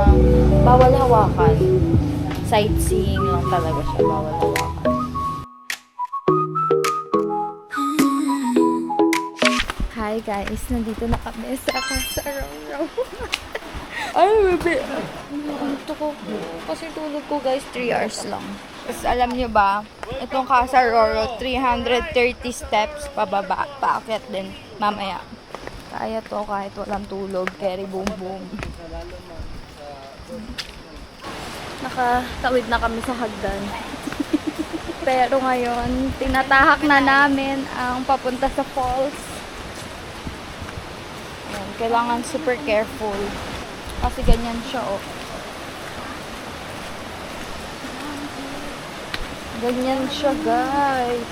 siyang bawal hawakan. Sightseeing lang talaga siya, bawal hawakan. Hi guys, nandito na kami sa Casa Roro. Ay, bebe. Ito ko. Kasi tulog ko guys, 3 hours lang. Tapos alam nyo ba, itong Casa Roro, 330 steps pababa, paakyat din mamaya. Kaya to kahit walang tulog, carry boom boom. Nakatawid na kami sa hagdan. Pero ngayon, tinatahak na namin ang papunta sa falls. Ayan, kailangan super careful. Kasi ganyan siya, oh. Ganyan siya, guys.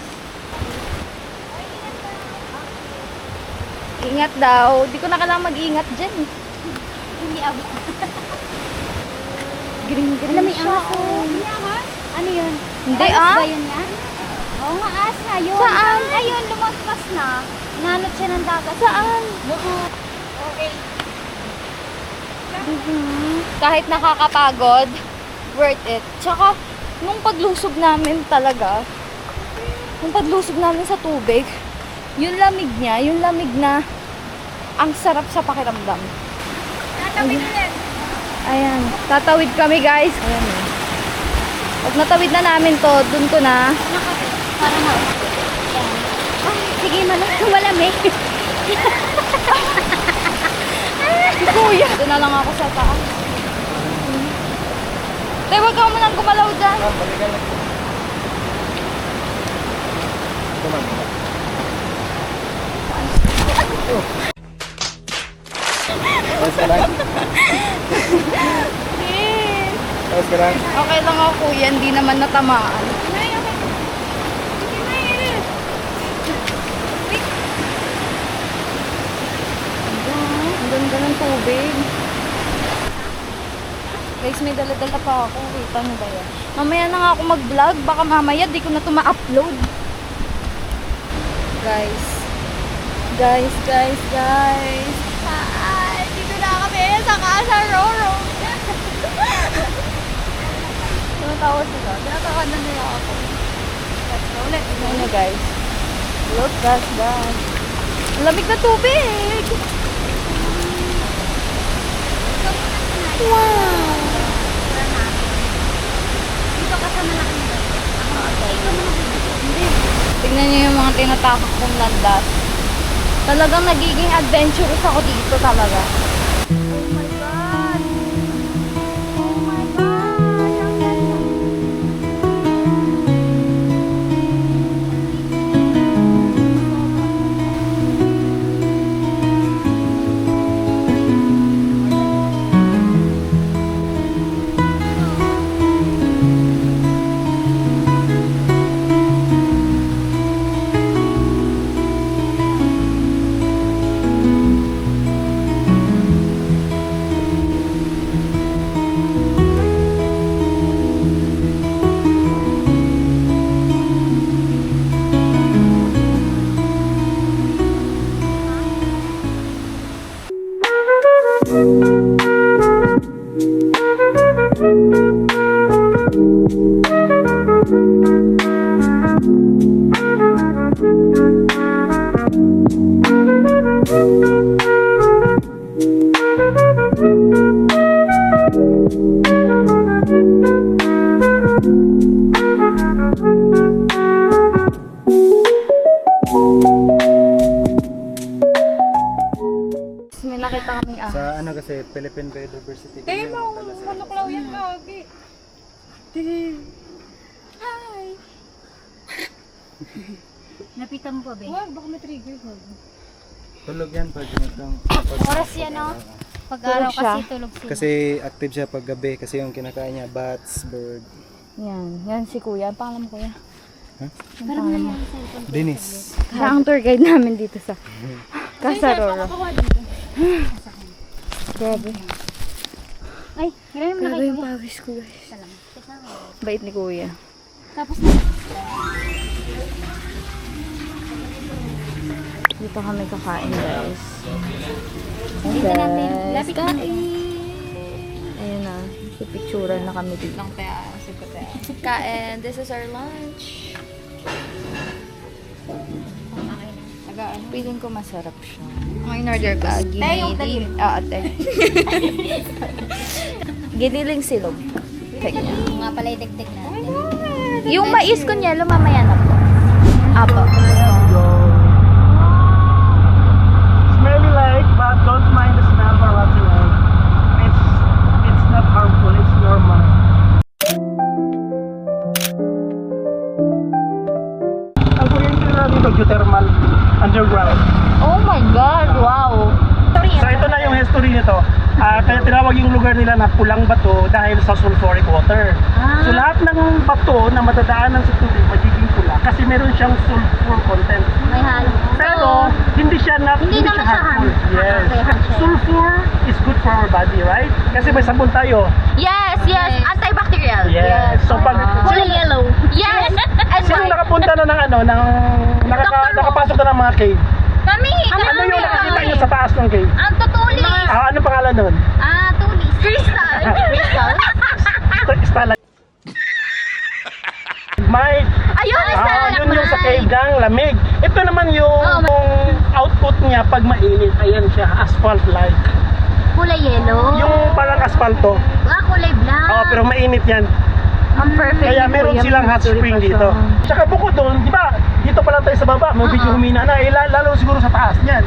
Ingat daw. Di ko na kailangan mag-ingat dyan. Hindi abot. Green Alam mo yung siya, aso? oh. Hindi ahas? Ano yun? Hindi, Ahas ah. ba yun yan? Oo nga, ahas na yun. Saan? Ayun, lumagpas na. Nanot siya ng dagat. Saan? Okay. Kahit nakakapagod, worth it. Tsaka, nung paglusog namin talaga, nung paglusog namin sa tubig, yung lamig niya, yung lamig na ang sarap sa pakiramdam. Tatawid ulit. Ayan, tatawid kami guys. Ayan eh. Pag natawid na namin to, dun ko na. Para na. Ay, sige, malamig. Kuya. Doon na lang ako sa taas. Tay, wag ka manang gumalaw dyan. Okay lang ako kuya, hindi naman natamaan. Ang ganda ng tubig. Guys, may dala-dala pa ako. Kita nyo ba yan? Mamaya na nga ako mag-vlog. Baka mamaya di ko na ito ma-upload. Guys. Guys. Dito na kami sa Casa Roro. Tumatawa sila. Tinatawa na nila ako. Let's go ulit. Tignan nyo guys. Look, that's that. Lamig na tubig. Wow. Dito kasama na kami. Hindi. Tignan nyo yung mga tinatakak kong landas. Talagang nagiging adventurous ako dito talaga. Oh my God! Oh my God! Ang ganda! May nakita kaming Sa ano kasi, Philippine Biodiversity. Kaya mo, manuklaw yan kagi. Hi! Napitan mo pa, be? Wag, baka may trigger ko. Tulog yan pag ganitong... Oras yan, no? Pag-araw Tulog siya. kasi tulog sila. Kasi active siya pag gabi kasi yung kinakain niya, bats, bird. Yan si kuya. Ang pangalan mo kuya? Huh? Ang pangalan mo? Dennis. Siya ang tour guide namin dito sa Casa Roro. Grabe. Ay, grabe mo na Grabe kayo. yung pawis ko guys. Salamat. Bait ni kuya. Tapos na. Dito kami kakain guys. Dito natin. Guys, Lapit na. kain. Ayun na, pipicturan na kami dito. Lang kaya, kain, this is our lunch. Feeling ko masarap siya. Ang in-order ka, giniling. Ate. Giniling silog. Kaya. Nga pala idagdag natin. Yung mais ko niya, lumamaya na po. Apo. Smelly like, but don't mind the smell for what's in it. It's not harmful, it's normal. Ang kuryente na dito, geothermal, underground. Oh my God, wow. So ito na yung history nito. Kaya tinawag yung lugar nila na Pulang Bato dahil sa sulfuric water. So lahat ng bato na matadaanan sa tubig magiging pula kasi meron siyang sulfur content. May halo. Pero hindi siya Hindi naman siya harmful. harmful. Yes. Okay, harmful. Sulfur is good for our body, right? Kasi may sabon tayo. Yes, antibacterial. Yes. So pag Kulay yellow. Yes, and sino white. nakapunta na ng nakapasok na ng mga cave? Kami, Ano yung nakikita niyo sa taas ng cave? ang tutulis. Ano pangalan nun? Tulis. Crystal. Crystal. Stalagmite. Ayun, Yun yung sa cave ng lamig. Ito naman yung output niya pag mainit. Ayan siya, asphalt-like. Kulay yellow. Yung parang asfalto. Kulay black. Pero mainit yan. Ang perfect. Kaya meron silang hot spring dito. Tsaka bukod doon, di ba, dito pa lang tayo sa baba, may medyo humina na. Lalo siguro sa taas niyan.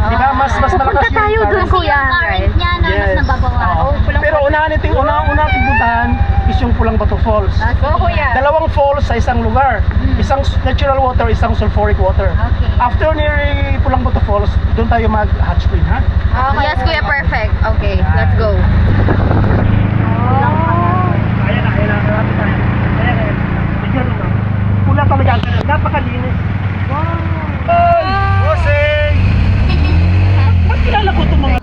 Di ba, mas malakas yung tayo dun, current. kuya. Yung current niya na mas nababawasan. Pero unang nating puntahan is yung Pulang Bato Falls. kuya. Dalawang falls sa isang lugar. Isang natural water, isang sulfuric water. Okay. After near Pulang Bato Falls, doon tayo mag-hot spring, ha? Yes, kuya, perfect. Okay, let's go. Ayan na, marami tayo. Ayan. Bigyan mo. Pula talaga. Napakalinis. Wow! Hey! Jose! Ba't kilala ko itong mga...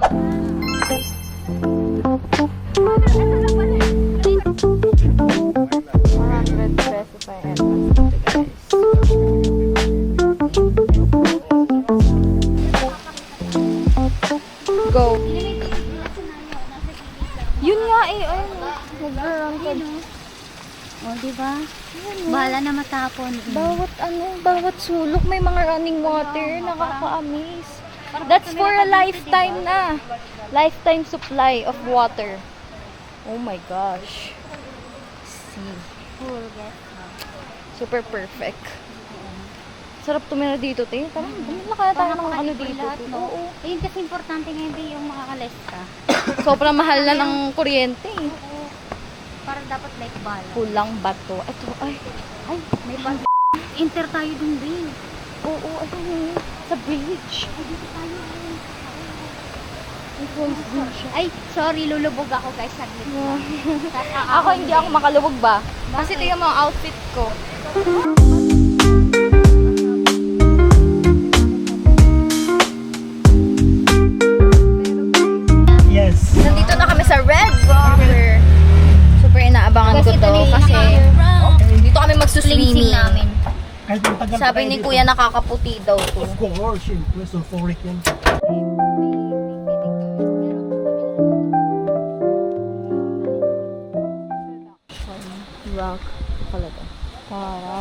Go. Yun nga eh, nag-run ka. Diba? Bahala na matapon. Bawat sulok may mga running water, nakaka-amaze. That's for a lifetime na. Lifetime supply of water. Oh my gosh. See. Super perfect. Sarap tumira dito, te. Tara, bumili na kaya tayo ng ano dito. Oo. Ayun kasi importante ngayon din yung makakalis ka. Sobrang mahal na ng kuryente. Para dapat like bala. Pulang Bato. Ito, ay. Ay, may bala. Enter tayo dun din. Oo, ayun. Sa bridge. Ay, sorry, lulubog ako guys. Saglit lang. Ako hindi ako makalubog ba? Kasi tingnan mo ang outfit ko. Yes. Nandito na kami sa Red Rocker. Super inaabangan ko to kasi dito kami magsuswimming. namin. Kahit yung tagal Sabi ni Kuya nakakaputi daw to. Of course, syempre, sulfuric yan. Rock. Talaga. Para.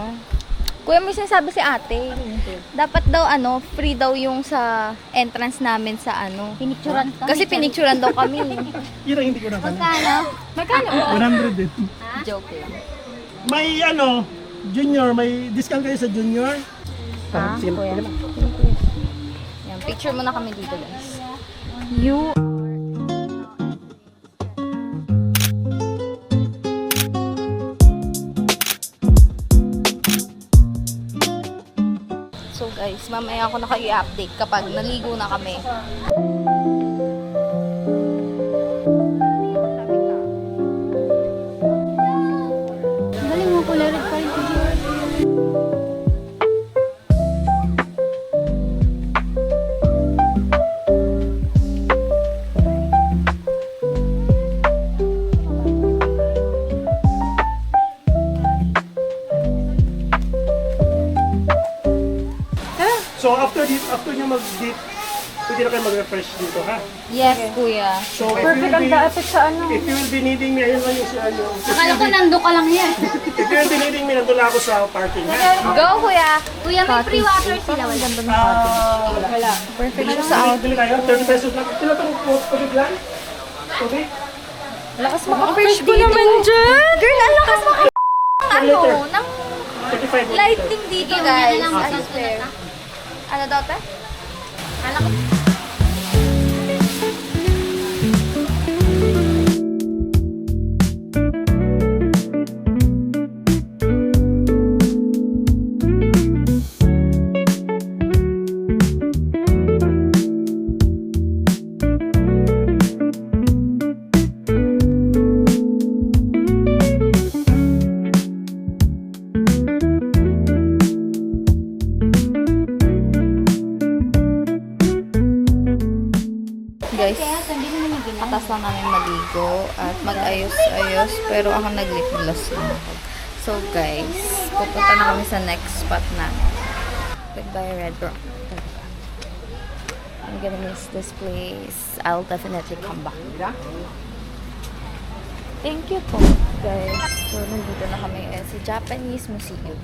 Kuya, may sinasabi si ate. Dapat daw free daw yung sa entrance namin sa Pinicturan ka. Kasi pinicturan daw kami. Yun ang hindi ko na Magkano? 100 din. Joke lang. May junior, may discount kayo sa junior? Kuya? Yan, picture muna kami dito, guys. You So guys, mamaya ako na kayo i-update kapag naligo na kami. Galing mo, kulay red pa rin. So after nyo mag-dip, pwede na kayo mag-refresh dito, ha? Yes, kuya. So, Perfect ang dapat sa ano. If you will be needing me, ayun lang yung si ano. Akala ko nando ka lang yan. If you will be needing me, nandun lang ako sa parking, ha? Go, kuya. Kuya, may free water sila. Wala. Wala. Perfect siya sa out. Bili tayo, 30 pesos lang. Sila itong tubig lang? Tubig? Lakas maka-fresh ko naman dyan. Girl, ang lakas Liter. ng 35 lightning dito, Ikaw guys. na lang I magsusunod swear. na. Ano daw, te? Akala ko. Guys, Kaya, hindi naman yung ginagawa. atas lang namin maligo at mag-ayos-ayos pero ako nag-lip gloss lang ako. So guys, pupunta na kami sa next spot namin. Goodbye, Red Rock. I'm gonna miss this place. I'll definitely come back. Thank you po, guys. So, nandito na kami sa Japanese Museum.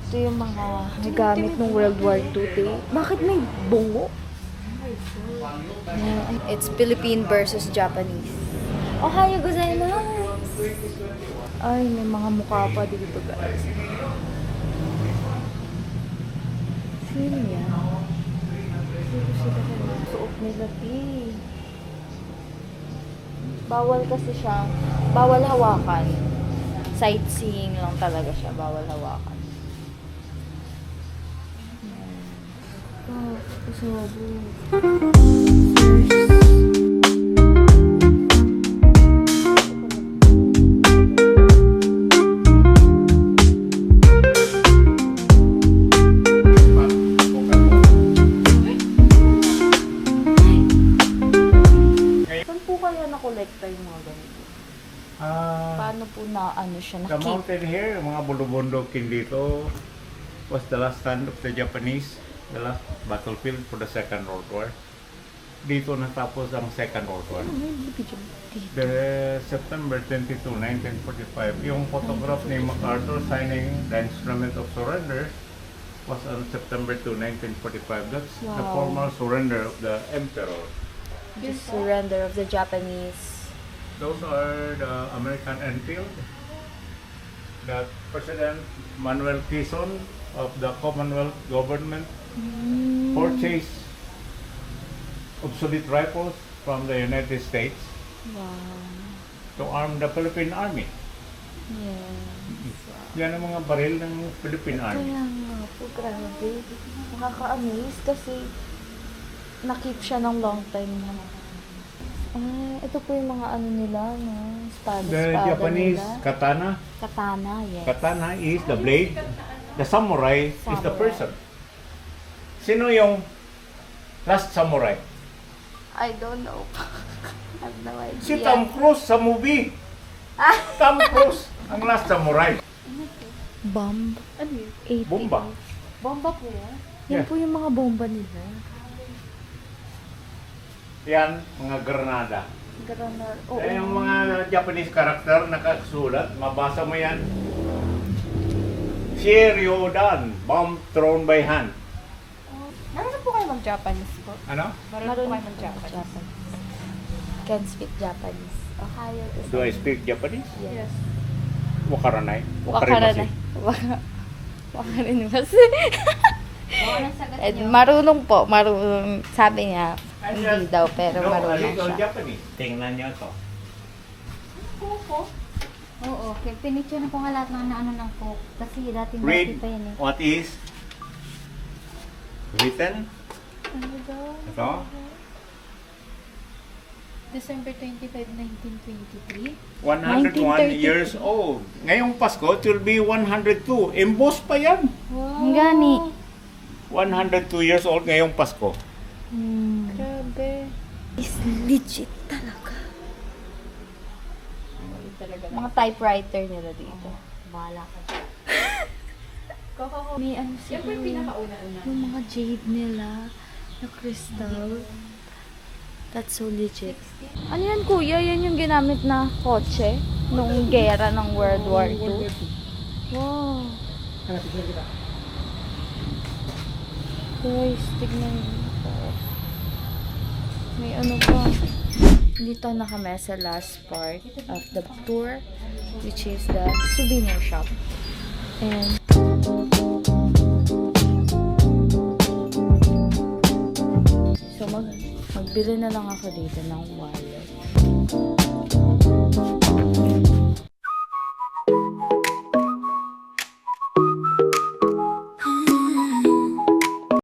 Ito yung mga gamit ng World War II. Bakit may bungo? It's Philippine versus Japanese. Ohayo gozaimasu! Ay, may mga mukha pa dito, guys. Sino yan? Sino sila na suot nila, eh. Bawal kasi siya. Bawal hawakan. Sightseeing lang talaga siya. Bawal hawakan. Oh, kasabo. Saan po kaya nakolekta yung mga ganito? Paano po na ano siya? The Na-keep? mountain here, mga bulubundokin dito, was the last stand of the Japanese, the last battlefield for the Second World War. Dito natapos ang Second World War. The September 22, 1945, yung photograph ni MacArthur signing the instrument of surrender was on September 2, 1945. That's the Wow. formal surrender of the emperor. The surrender of the Japanese. Those are the American Enfield that President Manuel Quezon of the Commonwealth government purchased obsolete rifles from the United States Wow. to arm the Philippine Army. Yeah. Yan ang mga baril ng Philippine Army. Kaya nga po, grabe. Nakaka-amaze kasi na-keep siya ng long time na. Ito po yung mga ano nila, no? Espada The Japanese nila. katana. Katana, yes. Katana is the blade. The samurai is the Samurai. person. Sino yung last samurai? I don't know. I have no idea. Si Tom Cruise sa movie. Tom Cruise ang last samurai. Bomb? Ano yun? 80. Bomba. Bomba po yan? Yeah. Yan po yung mga bomba nila. Yan, mga granada. Granar. Oo. Eh, yung mga Japanese character nakasulat, mabasa mo yan. Shiryodan, bomb thrown by hand. Marunong po kayo mag-Japanese po? Ano? Marunong po kayo mag-Japanese? Can speak Japanese. Ohio. Do I speak Japanese? Yes. Wakaranay. Wakaranay. Wakarimasu. Oo, ang sagot Eh, niyo. marunong po. Marunong. Sabi niya, hindi daw, pero No, a marunong little siya. Japanese. Tingnan niyo to. Oo, pinicture na ko nga lahat ng ano ng Coke. Kasi dati Read pa yan eh. what is written. Ano daw? Ito. December 25, 1923. 101 years old. Ngayong Pasko, it will be 102. Emboss pa yan. Ang gani. 102 years old ngayong Pasko. Grabe. Is legit talaga. Mga typewriter nila dito. Bahala ka. Koko. May ano sila. Yan po yung pinakauna-una. Yung mga jade nila. Na crystal. That's so legit. Ano yan, kuya? Yan yung ginamit na kotse nung gera ng World War II. Wow. Guys, tignan nyo. May ano pa. Dito na kami sa last part of the tour, which is the souvenir shop. And so magbili na lang ako dito ng wallet.